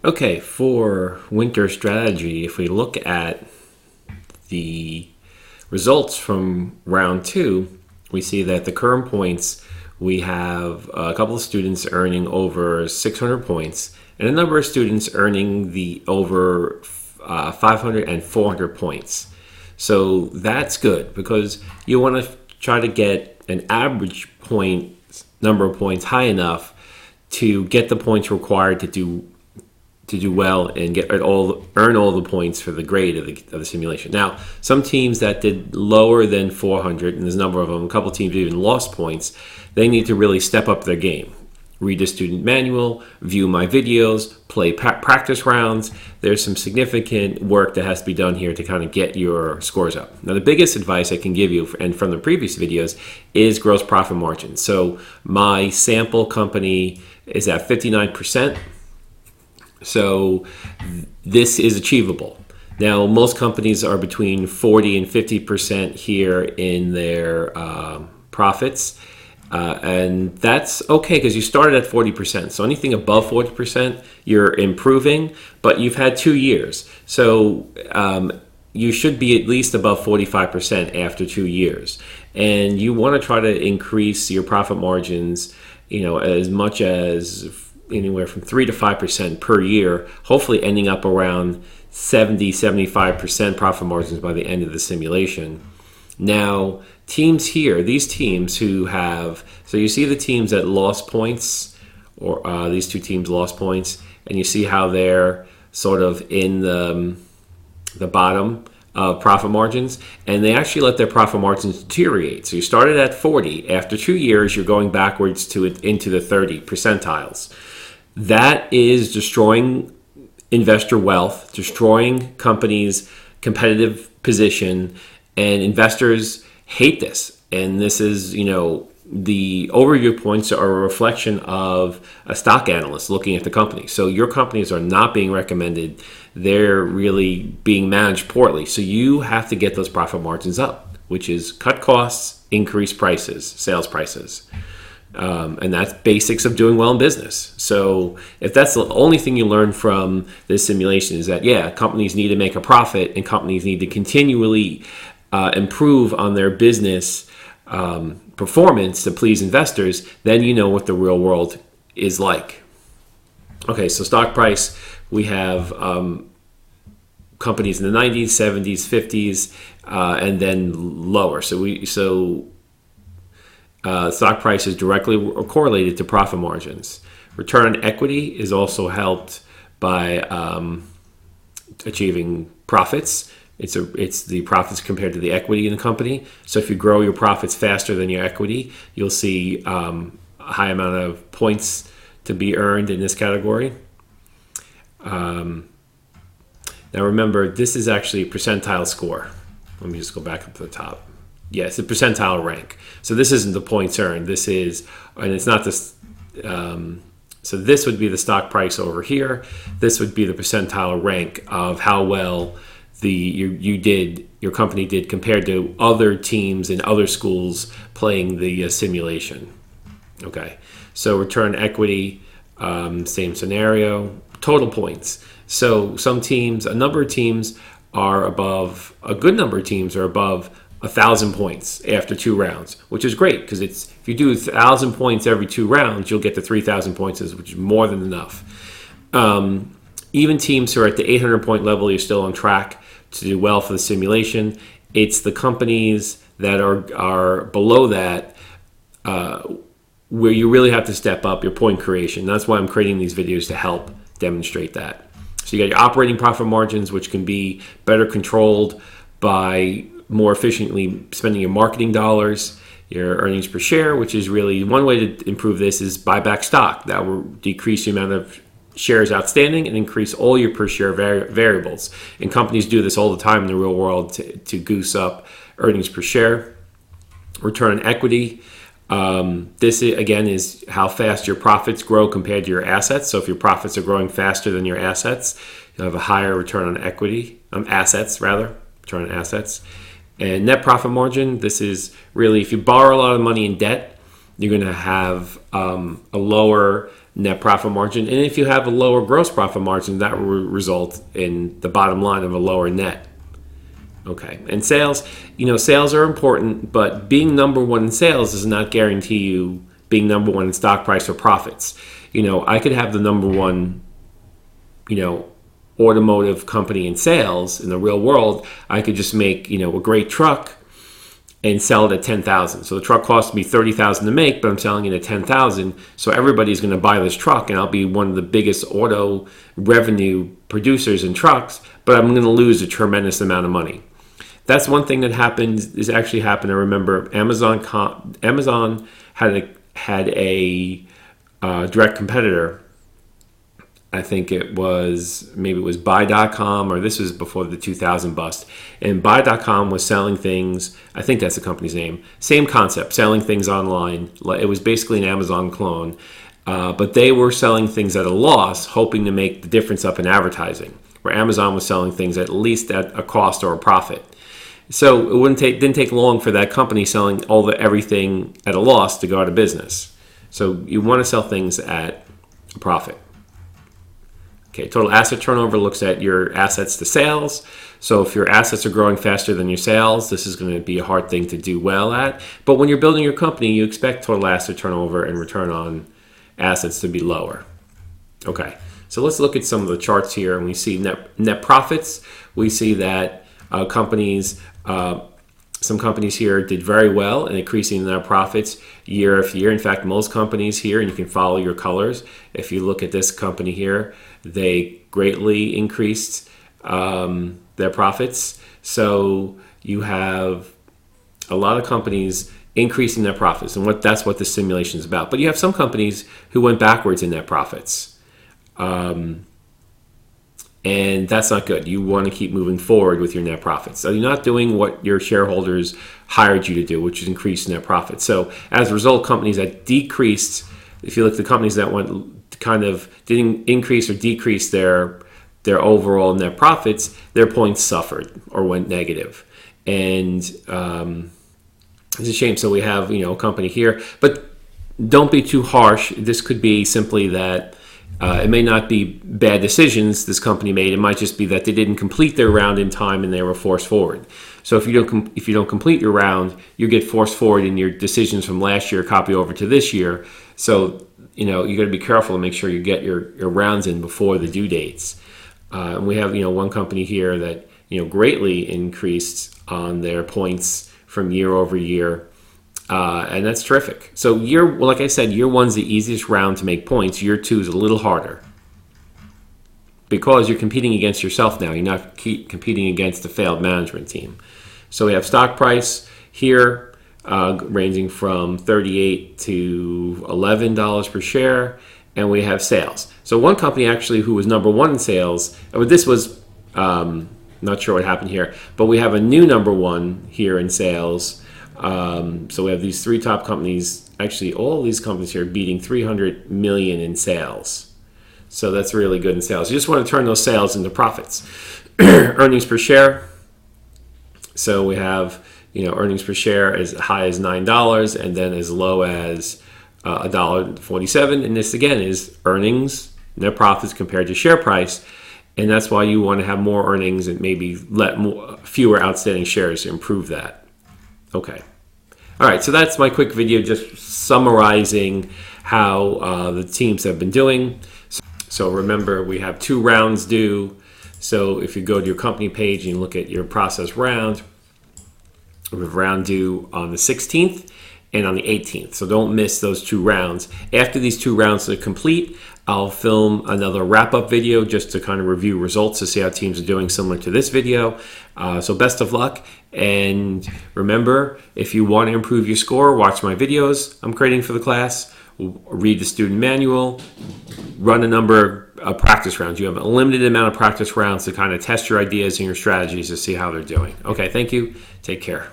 Okay, for winter strategy, if we look at the results from round two, we see that the current points, we have a couple of students earning over 600 points and a number of students earning the over 500 and 400 points. So that's good because you want to try to get an average point number of points high enough to get the points required to do well and earn all the points for the grade of the simulation. Now, some teams that did lower than 400, and there's a number of them, a couple teams even lost points, they need to really step up their game. Read the student manual, view my videos, play practice rounds. There's some significant work that has to be done here to kind of get your scores up. Now, the biggest advice I can give you, and from the previous videos, is gross profit margin. So my sample company is at 59%. So this is achievable. Now, most companies are between 40 and 50% here in their profits. And that's okay because you started at 40%. So anything above 40%, you're improving, but you've had 2 years. So you should be at least above 45% after 2 years. And you want to try to increase your profit margins, as much as anywhere from 3 to 5% per year, hopefully ending up around 70-75% profit margins by the end of the simulation. Now, teams here, these teams who have, so you see the teams that lost points, or these two teams lost points, and you see how they're sort of in the bottom of profit margins, and they actually let their profit margins deteriorate. So you started at 40. After 2 years, you're going backwards into the 30 percentiles. That is destroying investor wealth, destroying companies' competitive position, and investors hate this. And this is, the overview points are a reflection of a stock analyst looking at the company. So your companies are not being recommended. They're really being managed poorly. So you have to get those profit margins up, which is cut costs, increase prices, sales prices. And that's basics of doing well in business. So if that's the only thing you learn from this simulation is that, companies need to make a profit and companies need to continually improve on their business performance to please investors, then you know what the real world is like. Okay, so stock price, we have companies in the 90s, 70s, 50s, and then lower. Stock price is directly correlated to profit margins. Return on equity is also helped by achieving profits. It's the profits compared to the equity in the company. So if you grow your profits faster than your equity, you'll see a high amount of points to be earned in this category. Now remember, this is actually a percentile score. Let me just go back up to the top. Yeah, it's a percentile rank. So this isn't the points earned. This is, and it's not this. So this would be the stock price over here. This would be the percentile rank of how well your company did compared to other teams in other schools playing the simulation. Okay, so return equity, same scenario, total points. So a number of teams are above, a good number of teams are above 1,000 points after 2 rounds, which is great because if you do 1,000 points every 2 rounds, you'll get to 3,000 points, which is more than enough. Even teams who are at the 800 point level, you're still on track to do well for the simulation. It's the companies that are below that where you really have to step up your point creation. That's why I'm creating these videos to help demonstrate that. So you got your operating profit margins, which can be better controlled by more efficiently spending your marketing dollars. Your earnings per share, which is really one way to improve this, is buy back stock. That will decrease the amount of shares outstanding and increase all your per share variables. And companies do this all the time in the real world to goose up earnings per share. Return on equity. This again is how fast your profits grow compared to your assets. So if your profits are growing faster than your assets, you'll have a higher return on equity, return on assets. And net profit margin, this is really, if you borrow a lot of money in debt, you're going to have a lower net profit margin. And if you have a lower gross profit margin, that will result in the bottom line of a lower net. Okay, and sales, sales are important, but being number one in sales does not guarantee you being number one in stock price or profits. I could have the number one, automotive company in sales in the real world. I could just make, a great truck and sell it at $10,000. So the truck costs me $30,000 to make, but I'm selling it at $10,000. So everybody's going to buy this truck, and I'll be one of the biggest auto revenue producers in trucks, but I'm going to lose a tremendous amount of money. That's one thing that happened. Is actually happened. I remember Amazon had a direct competitor. I think maybe it was Buy.com, or this was before the 2000 bust. And Buy.com was selling things, I think that's the company's name, same concept, selling things online. It was basically an Amazon clone, but they were selling things at a loss, hoping to make the difference up in advertising, where Amazon was selling things at least at a cost or a profit. So it didn't take long for that company selling everything at a loss to go out of business. So you want to sell things at a profit. Okay, total asset turnover looks at your assets to sales. So if your assets are growing faster than your sales, this is going to be a hard thing to do well at. But when you're building your company, you expect total asset turnover and return on assets to be lower. Okay, so let's look at some of the charts here, and we see net profits. We see that some companies here did very well in increasing their profits year after year. In fact, most companies here, and you can follow your colors, if you look at this company here, they greatly increased their profits. So you have a lot of companies increasing their profits, and that's what this simulation is about. But you have some companies who went backwards in net profits. And that's not good. You want to keep moving forward with your net profits. So you're not doing what your shareholders hired you to do, which is increase net profits. So as a result, companies that decreased, if you look at the companies that didn't increase or decrease their overall net profits, their points suffered or went negative. And it's a shame. So we have a company here, but don't be too harsh. This could be simply that it may not be bad decisions this company made. It might just be that they didn't complete their round in time and they were forced forward. So if you don't complete your round, you get forced forward, and your decisions from last year copy over to this year. So you got to be careful to make sure you get your rounds in before the due dates. And we have one company here that greatly increased on their points from year over year. And that's terrific. So like I said, year one's the easiest round to make points. Year two is a little harder because you're competing against yourself now. You're not competing against the failed management team. So we have stock price here ranging from $38 to $11 per share, and we have sales. So one company actually who was number one in sales, this was not sure what happened here, but we have a new number one here in sales. So we have these three top companies, actually all these companies here beating 300 million in sales. So that's really good in sales. You just want to turn those sales into profits. Earnings per share. So we have, earnings per share as high as $9 and then as low as $1.47. And this again is earnings, net profits compared to share price. And that's why you want to have more earnings and maybe fewer outstanding shares to improve that. Okay. All right, so that's my quick video just summarizing how the teams have been doing. So remember, we have 2 rounds due. So if you go to your company page and you look at your process round, we have round due on the 16th and on the 18th. So don't miss those 2 rounds. After these 2 rounds are complete, I'll film another wrap-up video just to kind of review results to see how teams are doing, similar to this video. So best of luck. And remember, if you want to improve your score, watch my videos I'm creating for the class, read the student manual, run a number of practice rounds. You have a limited amount of practice rounds to kind of test your ideas and your strategies to see how they're doing. Okay, thank you. Take care.